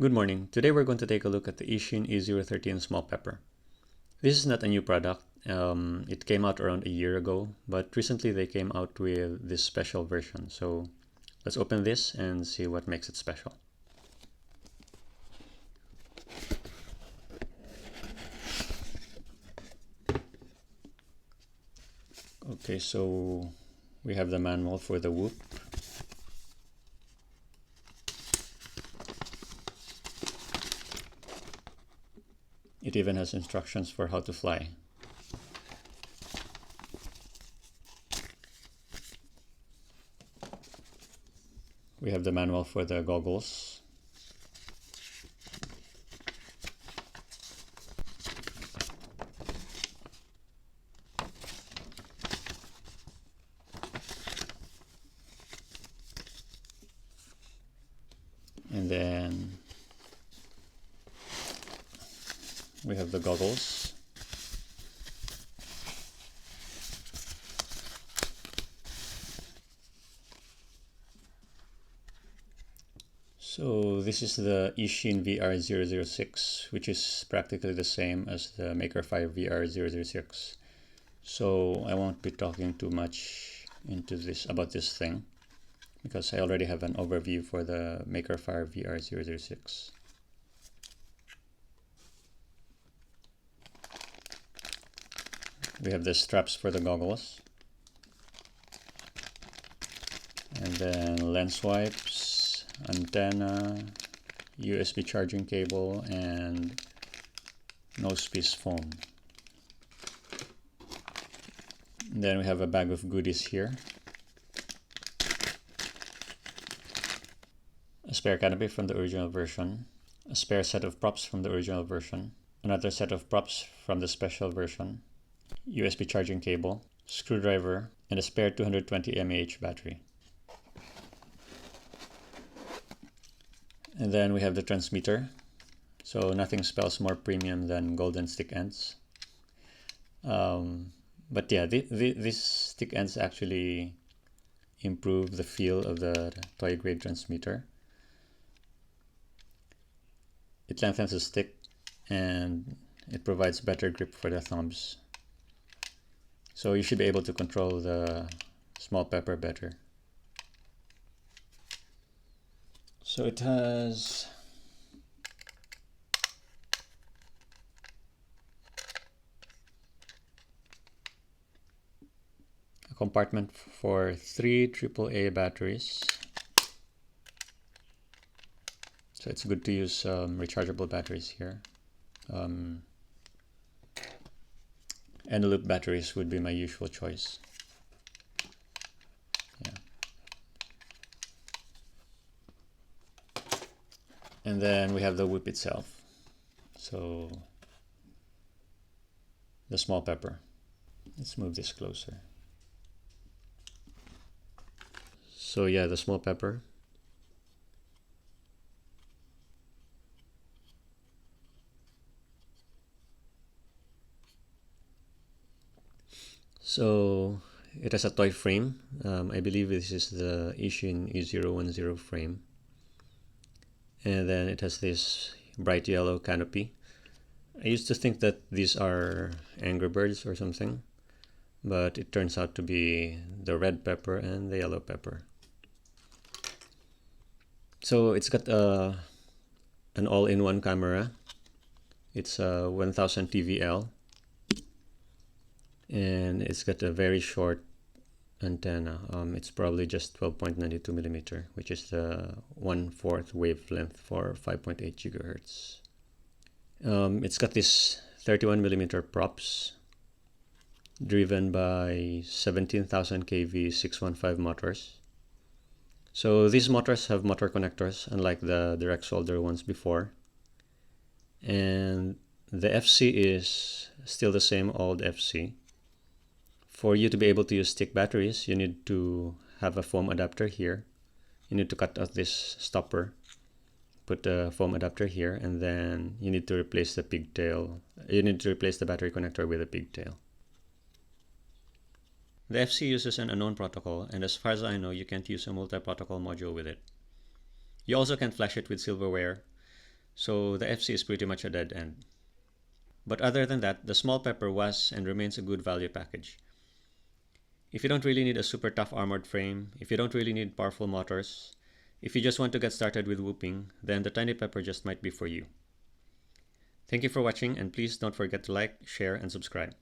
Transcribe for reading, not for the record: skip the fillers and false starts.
Good morning. Today we're going to take a look at the Eachine E013 small pepper. This is not a new product. It came out around a year ago, but recently they came out with this special version. So let's open this and see what makes it special. Okay, so we have the manual for the whoop. It even has instructions for how to fly. We have the manual for the goggles. And then we have the goggles. So this is the Eachine VR006, which is practically the same as the Maker 5 VR006. So I won't be talking too much about this thing, because I already have an overview for the Maker 5 VR006. We have the straps for the goggles, and then lens wipes, antenna, USB charging cable, and nose piece foam. And then we have a bag of goodies here. A spare canopy from the original version, a spare set of props from the original version, another set of props from the special version, USB charging cable, screwdriver, and a spare 220 mAh battery. And then we have the transmitter. So nothing spells more premium than golden stick ends. But yeah, these stick ends actually improve the feel of the toy grade transmitter. It lengthens the stick and it provides better grip for the thumbs. So you should be able to control the small pepper better. So it has a compartment for 3 AAA batteries. So it's good to use rechargeable batteries here. End-loop batteries would be my usual choice. Yeah. And then we have the whip itself. So the small pepper. Let's move this closer. So yeah, the small pepper. So it has a toy frame. I believe this is the Eachine E010 frame. And then it has this bright yellow canopy. I used to think that these are Angry Birds or something, but it turns out to be the red pepper and the yellow pepper. So it's got an all-in-one camera. It's a 1000 TVL. And it's got a very short antenna. It's probably just 12.92 millimeter, which is the 1/4 wavelength for 5.8 gigahertz. It's got this 31 millimeter props driven by 17,000 kV 615 motors. So these motors have motor connectors, unlike the direct solder ones before. And the FC is still the same old FC. For you to be able to use stick batteries, you need to have a foam adapter here. You need to cut out this stopper, put the foam adapter here, and then you need to replace the pigtail. You need to replace the battery connector with a pigtail. The FC uses an unknown protocol, and as far as I know, you can't use a multi-protocol module with it. You also can't flash it with silverware, so the FC is pretty much a dead end. But other than that, the small pepper was and remains a good value package. If you don't really need a super tough armored frame, if you don't really need powerful motors, if you just want to get started with whooping, then the tiny pepper just might be for you. Thank you for watching, and please don't forget to like, share, and subscribe.